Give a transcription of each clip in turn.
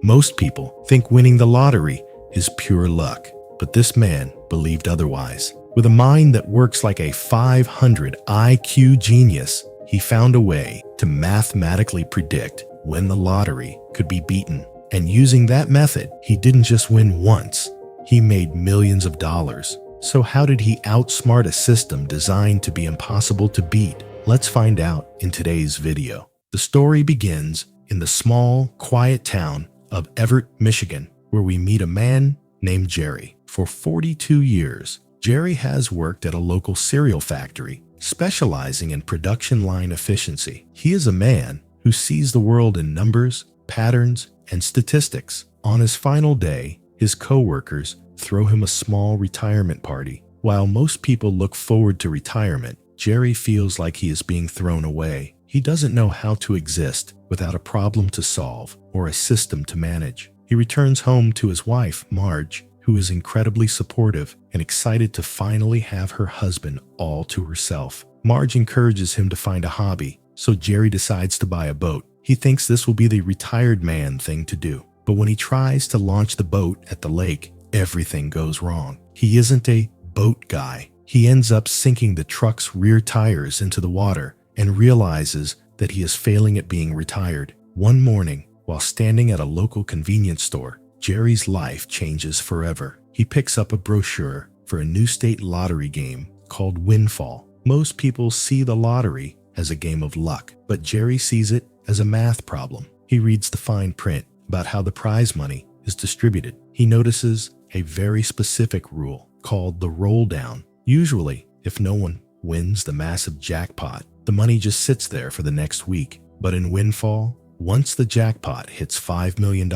Most people think winning the lottery is pure luck, but this man believed otherwise. With a mind that works like a 500 IQ genius, he found a way to mathematically predict when the lottery could be beaten. And using that method, he didn't just win once, he made millions of dollars. So how did he outsmart a system designed to be impossible to beat? Let's find out in today's video. The story begins in the small, quiet town of Everett, Michigan, where we meet a man named Jerry. For 42 years, Jerry has worked at a local cereal factory, specializing in production line efficiency. He is a man who sees the world in numbers, patterns, and statistics. On his final day, his co-workers throw him a small retirement party. While most people look forward to retirement, Jerry feels like he is being thrown away. He doesn't know how to exist without a problem to solve or a system to manage. He returns home to his wife, Marge, who is incredibly supportive and excited to finally have her husband all to herself. Marge encourages him to find a hobby, so Jerry decides to buy a boat. He thinks this will be the retired man thing to do. But when he tries to launch the boat at the lake, everything goes wrong. He isn't a boat guy. He ends up sinking the truck's rear tires into the water and realizes that he is failing at being retired. One morning, while standing at a local convenience store, Jerry's life changes forever. He picks up a brochure for a new state lottery game called Windfall. Most people see the lottery as a game of luck, but Jerry sees it as a math problem. He reads the fine print about how the prize money is distributed. He notices a very specific rule called the roll down. Usually, if no one wins the massive jackpot, the money just sits there for the next week. But in Windfall, once the jackpot hits $5 million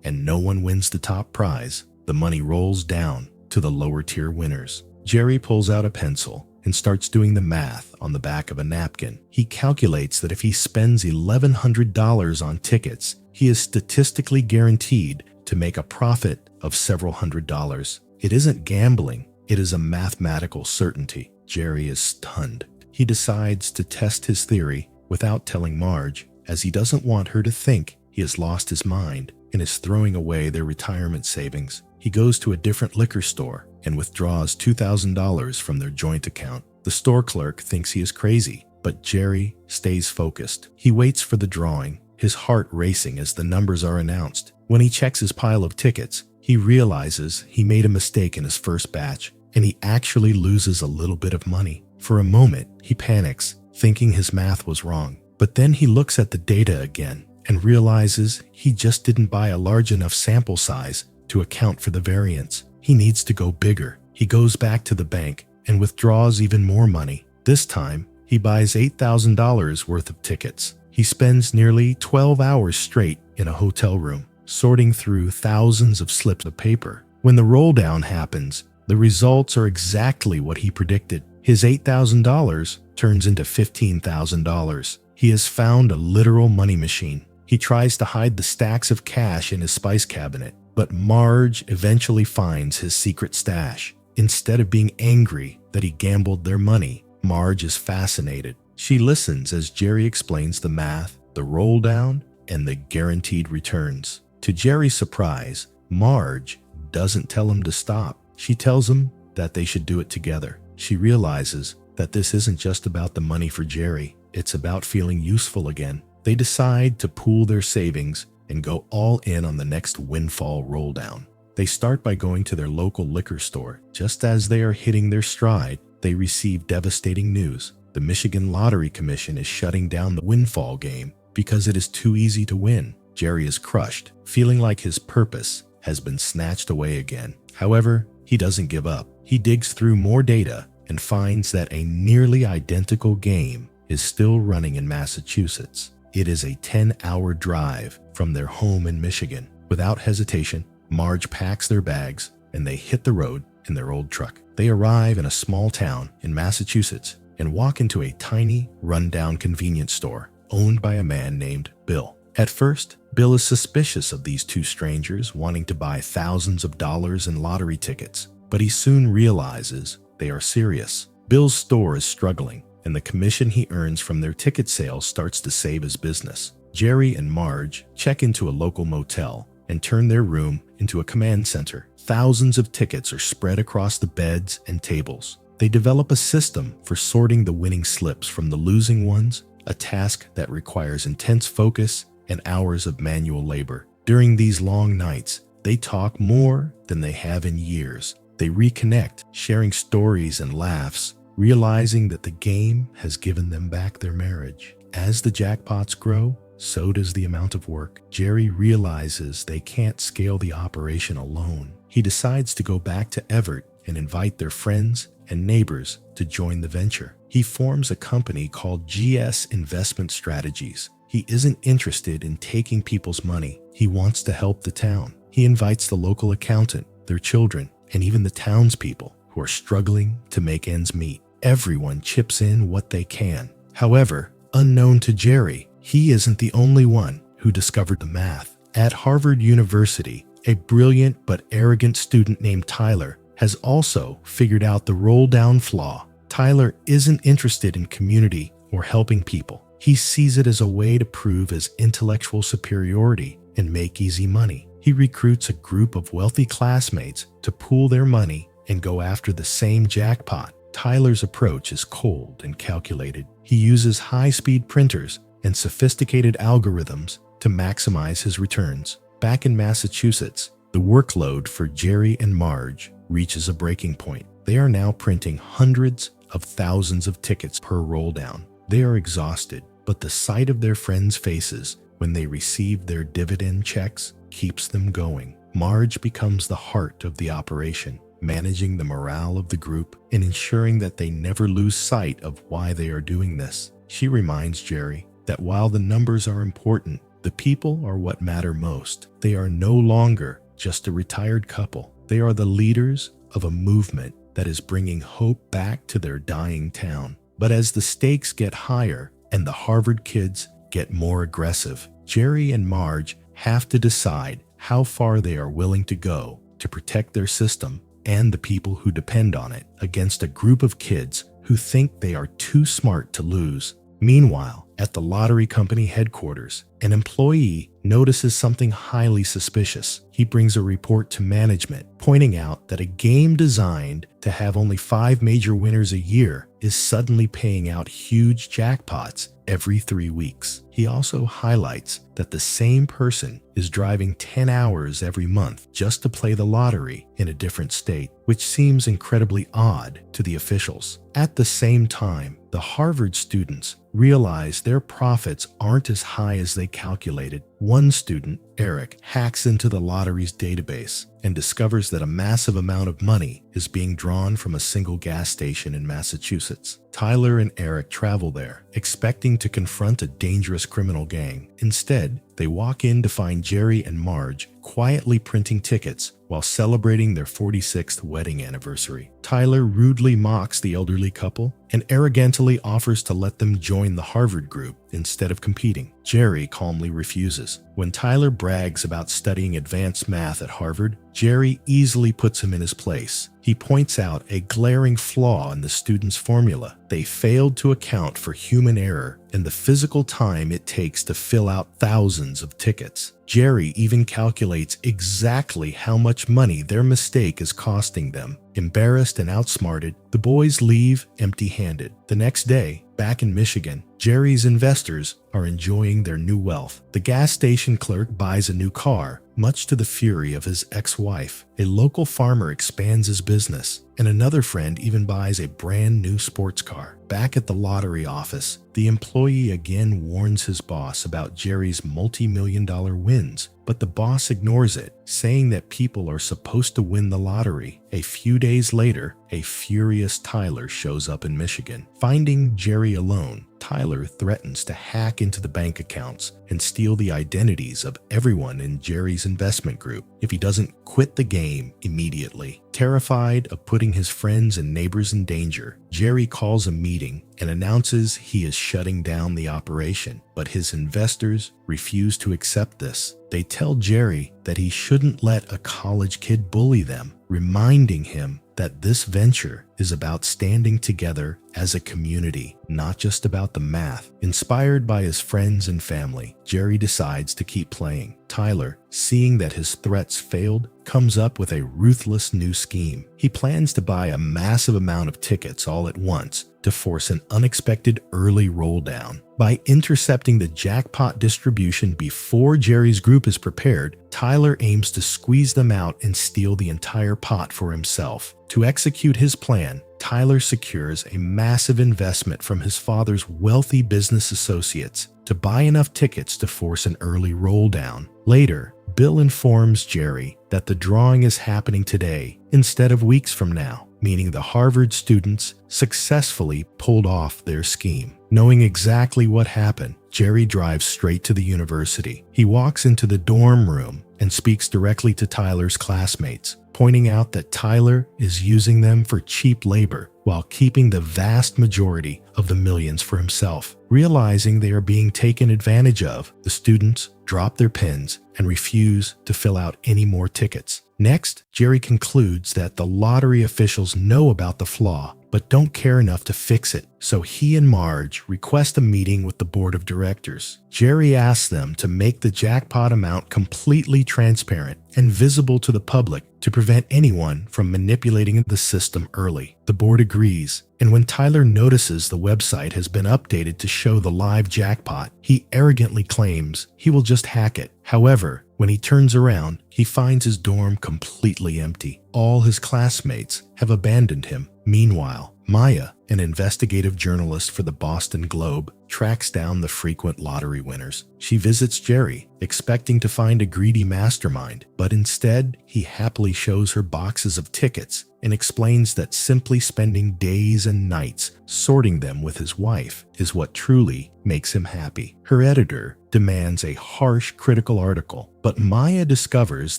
and no one wins the top prize, the money rolls down to the lower tier winners. Jerry pulls out a pencil and starts doing the math on the back of a napkin. He calculates that if he spends $1,100 on tickets, he is statistically guaranteed to make a profit of several $100s. It isn't gambling, it is a mathematical certainty. Jerry is stunned. He decides to test his theory without telling Marge, as he doesn't want her to think he has lost his mind and is throwing away their retirement savings. He goes to a different liquor store and withdraws $2,000 from their joint account. The store clerk thinks he is crazy, but Jerry stays focused. He waits for the drawing, his heart racing as the numbers are announced. When he checks his pile of tickets, he realizes he made a mistake in his first batch, and he actually loses a little bit of money. For a moment, he panics, thinking his math was wrong. But then he looks at the data again and realizes he just didn't buy a large enough sample size to account for the variance. He needs to go bigger. He goes back to the bank and withdraws even more money. This time, he buys $8,000 worth of tickets. He spends nearly 12 hours straight in a hotel room, sorting through thousands of slips of paper. When the roll down happens, the results are exactly what he predicted. His $8,000 turns into $15,000. He has found a literal money machine. He tries to hide the stacks of cash in his spice cabinet, but Marge eventually finds his secret stash. Instead of being angry that he gambled their money, Marge is fascinated. She listens as Jerry explains the math, the roll down, and the guaranteed returns. To Jerry's surprise, Marge doesn't tell him to stop. She tells him that they should do it together. She realizes that this isn't just about the money for Jerry. It's about feeling useful again. They decide to pool their savings and go all in on the next Windfall roll down. They start by going to their local liquor store. Just as they are hitting their stride, they receive devastating news. The Michigan Lottery Commission is shutting down the Windfall game because it is too easy to win. Jerry is crushed, feeling like his purpose has been snatched away again. However, he doesn't give up. He digs through more data and finds that a nearly identical game is still running in Massachusetts. It is a 10-hour drive from their home in Michigan. Without hesitation, Marge packs their bags and they hit the road in their old truck. They arrive in a small town in Massachusetts and walk into a tiny, rundown convenience store owned by a man named Bill. At first, Bill is suspicious of these two strangers wanting to buy thousands of dollars in lottery tickets, but he soon realizes they are serious. Bill's store is struggling, and the commission he earns from their ticket sales starts to save his business. Jerry and Marge check into a local motel and turn their room into a command center. Thousands of tickets are spread across the beds and tables. They develop a system for sorting the winning slips from the losing ones, a task that requires intense focus and hours of manual labor. During these long nights, they talk more than they have in years. They reconnect, sharing stories and laughs, realizing that the game has given them back their marriage. As the jackpots grow, so does the amount of work. Jerry realizes they can't scale the operation alone. He decides to go back to Everett and invite their friends and neighbors to join the venture. He forms a company called GS Investment Strategies. He isn't interested in taking people's money. He wants to help the town. He invites the local accountant, their children, and even the townspeople who are struggling to make ends meet. Everyone chips in what they can. However, unknown to Jerry, he isn't the only one who discovered the math. At Harvard University, a brilliant but arrogant student named Tyler has also figured out the roll-down flaw. Tyler isn't interested in community or helping people. He sees it as a way to prove his intellectual superiority and make easy money. He recruits a group of wealthy classmates to pool their money and go after the same jackpot. Tyler's approach is cold and calculated. He uses high-speed printers and sophisticated algorithms to maximize his returns. Back in Massachusetts, the workload for Jerry and Marge reaches a breaking point. They are now printing hundreds of thousands of tickets per roll-down. They are exhausted, but the sight of their friends' faces when they receive their dividend checks keeps them going. Marge becomes the heart of the operation, managing the morale of the group and ensuring that they never lose sight of why they are doing this. She reminds Jerry that while the numbers are important, the people are what matter most. They are no longer just a retired couple. They are the leaders of a movement that is bringing hope back to their dying town. But as the stakes get higher and the Harvard kids get more aggressive, Jerry and Marge have to decide how far they are willing to go to protect their system and the people who depend on it against a group of kids who think they are too smart to lose. Meanwhile, at the lottery company headquarters, an employee notices something highly suspicious. He brings a report to management, pointing out that a game designed to have only 5 major winners a year is suddenly paying out huge jackpots every 3 weeks. He also highlights that the same person is driving 10 hours every month just to play the lottery in a different state, which seems incredibly odd to the officials. At the same time, the Harvard students realize their profits aren't as high as they calculated. One student, Eric, hacks into the lottery's database and discovers that a massive amount of money is being drawn from a single gas station in Massachusetts. Tyler and Eric travel there, expecting to confront a dangerous criminal gang. Instead, they walk in to find Jerry and Marge quietly printing tickets while celebrating their 46th wedding anniversary. Tyler rudely mocks the elderly couple and arrogantly offers to let them join the Harvard group instead of competing. Jerry calmly refuses. When Tyler brags about studying advanced math at Harvard, Jerry easily puts him in his place. He points out a glaring flaw in the students' formula. They failed to account for human error and the physical time it takes to fill out thousands of tickets. Jerry even calculates exactly how much money their mistake is costing them. Embarrassed and outsmarted, the boys leave empty-handed. The next day, back in Michigan, Jerry's investors are enjoying their new wealth. The gas station clerk buys a new car, much to the fury of his ex-wife. A local farmer expands his business, and another friend even buys a brand new sports car. Back at the lottery office, the employee again warns his boss about Jerry's multi-million-dollar wins, but the boss ignores it, saying that people are supposed to win the lottery. A few days later, a furious Tyler shows up in Michigan. Finding Jerry alone, Tyler threatens to hack into the bank accounts and steal the identities of everyone in Jerry's investment group if he doesn't quit the game immediately. Terrified of putting his friends and neighbors in danger, Jerry calls a meeting and announces he is shutting down the operation, but his investors refuse to accept this. They tell Jerry that he shouldn't let a college kid bully them, reminding him that this venture is about standing together as a community, not just about the math. Inspired by his friends and family, Jerry decides to keep playing. Tyler, seeing that his threats failed, comes up with a ruthless new scheme. He plans to buy a massive amount of tickets all at once to force an unexpected early roll down. By intercepting the jackpot distribution before Jerry's group is prepared, Tyler aims to squeeze them out and steal the entire pot for himself. To execute his plan, Tyler secures a massive investment from his father's wealthy business associates to buy enough tickets to force an early roll down. Later, Bill informs Jerry that the drawing is happening today instead of weeks from now, meaning the Harvard students successfully pulled off their scheme. Knowing exactly what happened, Jerry drives straight to the university. He walks into the dorm room and speaks directly to Tyler's classmates, pointing out that Tyler is using them for cheap labor while keeping the vast majority of the millions for himself. Realizing they are being taken advantage of, the students drop their pens and refuse to fill out any more tickets. Next, Jerry concludes that the lottery officials know about the flaw but don't care enough to fix it, so he and Marge request a meeting with the board of directors. Jerry asks them to make the jackpot amount completely transparent and visible to the public to prevent anyone from manipulating the system early. The board agrees, and when Tyler notices the website has been updated to show the live jackpot, he arrogantly claims he will just hack it. However, when he turns around, he finds his dorm completely empty. All his classmates have abandoned him. Meanwhile, Maya, an investigative journalist for the Boston Globe, tracks down the frequent lottery winners. She visits Jerry, expecting to find a greedy mastermind, but instead, he happily shows her boxes of tickets and explains that simply spending days and nights sorting them with his wife is what truly makes him happy. Her editor demands a harsh critical article, but Maya discovers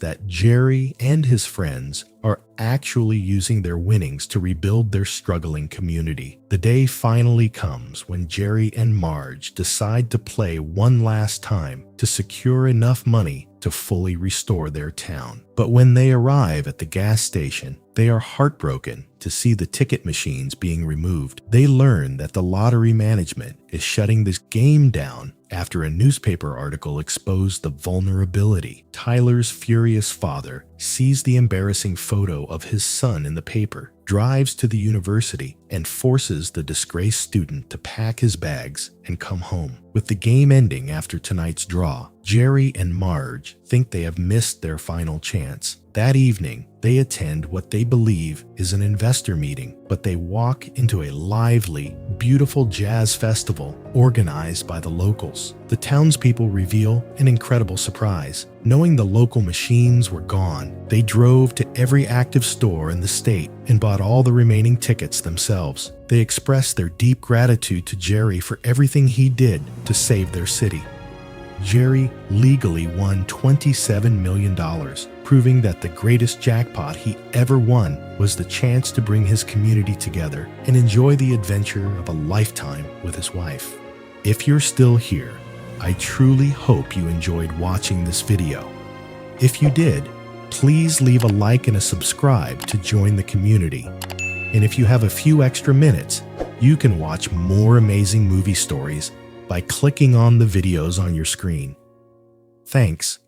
that Jerry and his friends are actually using their winnings to rebuild their struggling community. The day finally comes when Jerry and Marge decide to play one last time to secure enough money to fully restore their town. But when they arrive at the gas station, they are heartbroken to see the ticket machines being removed. They learn that the lottery management is shutting this game down after a newspaper article exposed the vulnerability. Tyler's furious father sees the embarrassing photo of his son in the paper, drives to the university, and forces the disgraced student to pack his bags and come home. With the game ending after tonight's draw, Jerry and Marge think they have missed their final chance. That evening, they attend what they believe is an investor meeting, but they walk into a lively, beautiful jazz festival organized by the locals. The townspeople reveal an incredible surprise. Knowing the local machines were gone, they drove to every active store in the state and bought all the remaining tickets themselves. They expressed their deep gratitude to Jerry for everything he did to save their city. Jerry legally won $27 million, proving that the greatest jackpot he ever won was the chance to bring his community together and enjoy the adventure of a lifetime with his wife. If you're still here, I truly hope you enjoyed watching this video. If you did, please leave a like and a subscribe to join the community. And if you have a few extra minutes, you can watch more amazing movie stories by clicking on the videos on your screen. Thanks